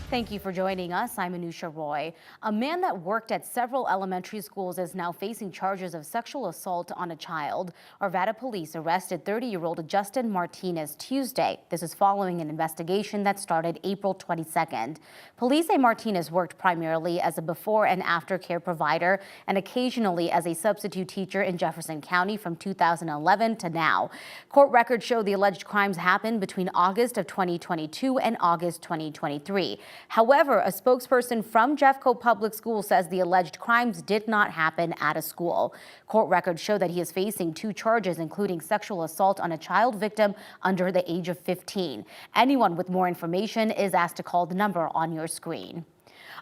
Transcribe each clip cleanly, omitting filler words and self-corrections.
Thank you for joining us. I'm Anusha Roy. A man that worked at several elementary schools is now facing charges of sexual assault on a child. Arvada police arrested 30-year-old Justin Martinez Tuesday. This is following an investigation that started April 22nd. Police say Martinez worked primarily as a before and after care provider and occasionally as a substitute teacher in Jefferson County from 2011 to now. Court records show the alleged crimes happened between August of 2022 and August 2023. However, a spokesperson from Jeffco Public Schools says the alleged crimes did not happen at a school. Court records show that he is facing 2 charges, including sexual assault on a child victim under the age of 15. Anyone with more information is asked to call the number on your screen.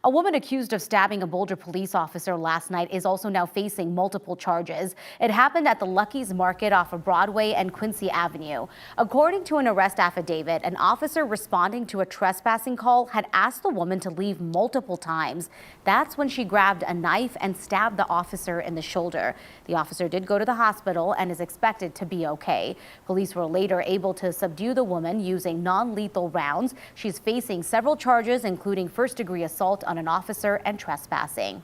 A woman accused of stabbing a Boulder police officer last night is also now facing multiple charges. It happened at the Lucky's Market off of Broadway and Quincy Avenue. According to an arrest affidavit, an officer responding to a trespassing call had asked the woman to leave multiple times. That's when she grabbed a knife and stabbed the officer in the shoulder. The officer did go to the hospital and is expected to be okay. Police were later able to subdue the woman using non-lethal rounds. She's facing several charges, including first-degree assault on an officer and trespassing.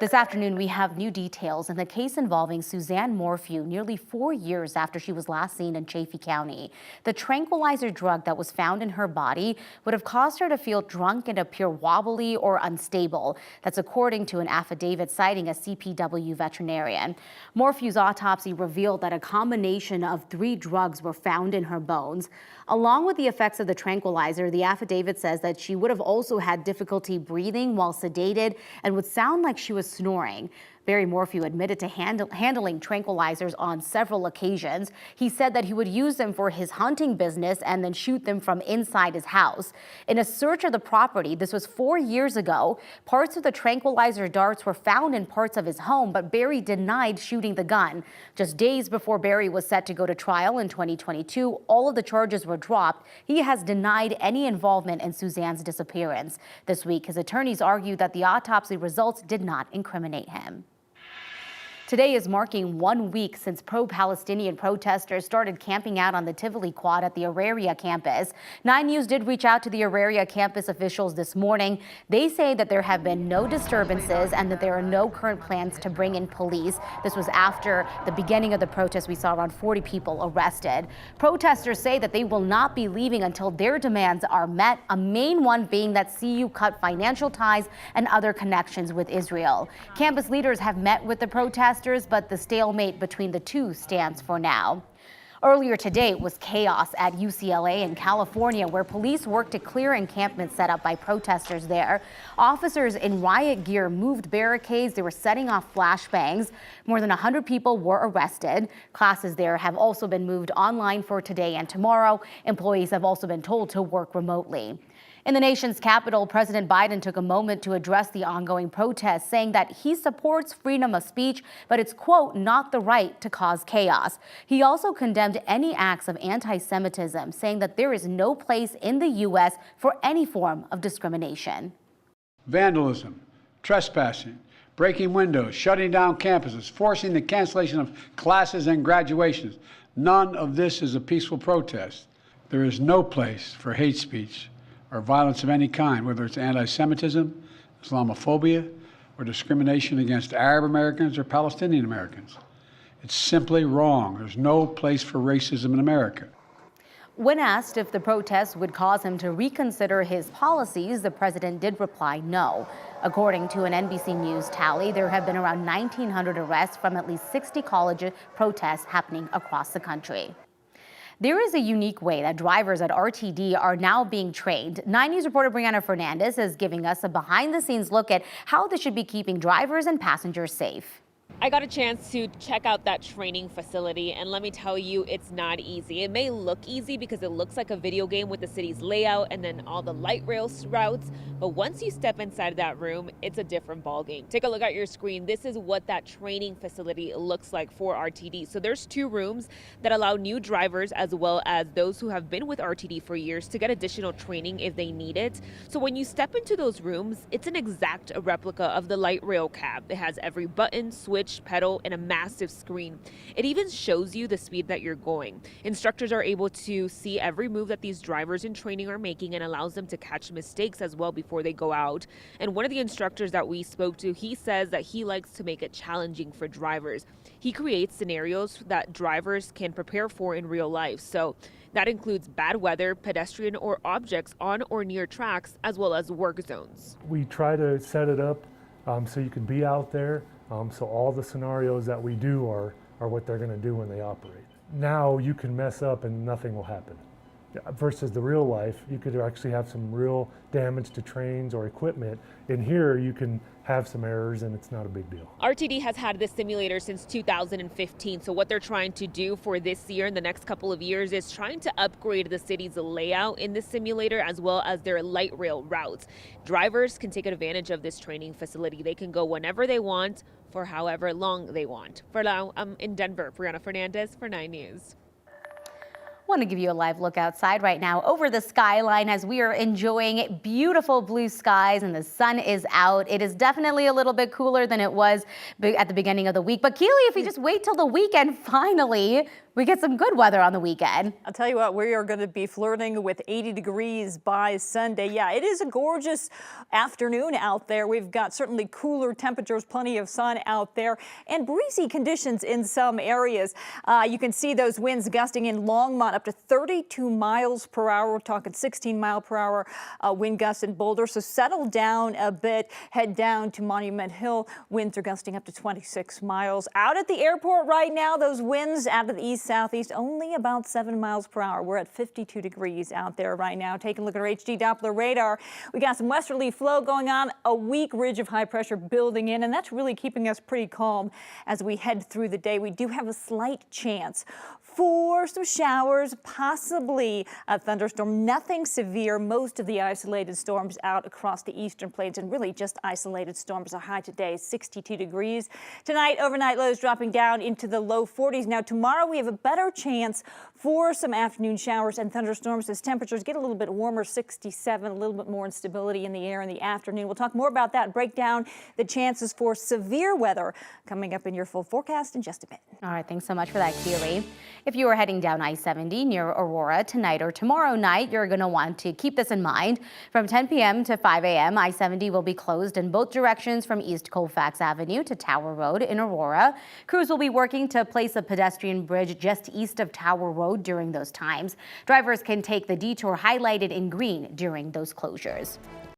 This afternoon, we have new details in the case involving Suzanne Morphew nearly 4 years after she was last seen in Chaffee County. The tranquilizer drug that was found in her body would have caused her to feel drunk and appear wobbly or unstable. That's according to an affidavit citing a CPW veterinarian. Morphew's autopsy revealed that a combination of 3 drugs were found in her bones. Along with the effects of the tranquilizer, the affidavit says that she would have also had difficulty breathing while sedated and would sound like she was snoring. Barry Morphew admitted to handling tranquilizers on several occasions. He said that he would use them for his hunting business and then shoot them from inside his house. In a search of the property, this was 4 years ago, parts of the tranquilizer darts were found in parts of his home, but Barry denied shooting the gun. Just days before Barry was set to go to trial in 2022, all of the charges were dropped. He has denied any involvement in Suzanne's disappearance. This week, his attorneys argued that the autopsy results did not incriminate him. Today is marking 1 week since pro-Palestinian protesters started camping out on the Tivoli Quad at the Auraria campus. 9 News did reach out to the Auraria campus officials this morning. They say that there have been no disturbances and that there are no current plans to bring in police. This was after the beginning of the protest. We saw around 40 people arrested. Protesters say that they will not be leaving until their demands are met, a main one being that CU cut financial ties and other connections with Israel. Campus leaders have met with the protesters, but the stalemate between the two stands for now. Earlier today, it was chaos at UCLA in California, where police worked to clear encampments set up by protesters there. Officers in riot gear moved barricades. They were setting off flashbangs. More than 100 people were arrested. Classes there have also been moved online for today and tomorrow. Employees have also been told to work remotely. In the nation's capital, President Biden took a moment to address the ongoing protests, saying that he supports freedom of speech, but it's, quote, not the right to cause chaos. He also condemned any acts of anti-Semitism, saying that there is no place in the U.S. for any form of discrimination. Vandalism, trespassing, breaking windows, shutting down campuses, forcing the cancellation of classes and graduations. None of this is a peaceful protest. There is no place for hate speech or violence of any kind, whether it's anti-Semitism, Islamophobia, or discrimination against Arab Americans or Palestinian Americans. It's simply wrong. There's no place for racism in America. When asked if the protests would cause him to reconsider his policies, the president did reply no. According to an NBC News tally, there have been around 1,900 arrests from at least 60 college protests happening across the country. There is a unique way that drivers at RTD are now being trained. 9 News reporter Brianna Fernandez is giving us a behind-the-scenes look at how this should be keeping drivers and passengers safe. I got a chance to check out that training facility, and let me tell you, it's not easy. It may look easy because it looks like a video game with the city's layout and then all the light rail routes, but once you step inside that room, it's a different ballgame. Take a look at your screen. This is what that training facility looks like for RTD. So there's 2 rooms that allow new drivers as well as those who have been with RTD for years to get additional training if they need it. So when you step into those rooms, it's an exact replica of the light rail cab. It has every button, switch, clutch, pedal, and a massive screen. It even shows you the speed that you're going. Instructors are able to see every move that these drivers in training are making and allows them to catch mistakes as well before they go out. And one of the instructors that we spoke to, he says that he likes to make it challenging for drivers. He creates scenarios that drivers can prepare for in real life. So that includes bad weather, pedestrian or objects on or near tracks, as well as work zones. We try to set it up so you can be out there. So all the scenarios that we do are what they're going to do when they operate. Now you can mess up and nothing will happen. Versus the real life, you could actually have some real damage to trains or equipment. In here, you can have some errors and it's not a big deal. RTD has had this simulator since 2015. So what they're trying to do for this year and the next couple of years is trying to upgrade the city's layout in the simulator as well as their light rail routes. Drivers can take advantage of this training facility. They can go whenever they want for however long they want. For now, I'm in Denver. Brianna Fernandez for 9 News. Want to give you a live look outside right now over the skyline as we are enjoying beautiful blue skies and the sun is out. It is definitely a little bit cooler than it was at the beginning of the week. But Keely, if we just wait till the weekend, finally, we get some good weather on the weekend. I'll tell you what, we are going to be flirting with 80 degrees by Sunday. Yeah, it is a gorgeous afternoon out there. We've got certainly cooler temperatures, plenty of sun out there, and breezy conditions in some areas. You can see those winds gusting in Longmont up to 32 miles per hour. We're talking 16 mile per hour wind gusts in Boulder. So settle down a bit, head down to Monument Hill. Winds are gusting up to 26 miles. Out at the airport right now, those winds out of the east southeast only about 7 miles per hour. We're at 52 degrees out there right now. Taking a look at our HD Doppler radar. We got some westerly flow going on, a weak ridge of high pressure building in, and that's really keeping us pretty calm as we head through the day. We do have a slight chance for some showers, possibly a thunderstorm. Nothing severe. Most of the isolated storms out across the eastern plains, and really just isolated storms. Our high today is 62 degrees. Tonight, overnight lows dropping down into the low 40s. Now tomorrow we have a better chance for some afternoon showers and thunderstorms as temperatures get a little bit warmer, 67, a little bit more instability in the air in the afternoon. We'll talk more about that and break down the chances for severe weather coming up in your full forecast in just a bit. All right, thanks so much for that, Keely. If you are heading down I-70 near Aurora tonight or tomorrow night, you're going to want to keep this in mind. From 10 p.m. to 5 a.m., I-70 will be closed in both directions from East Colfax Avenue to Tower Road in Aurora. Crews will be working to place a pedestrian bridge just east of Tower Road during those times. Drivers can take the detour highlighted in green during those closures.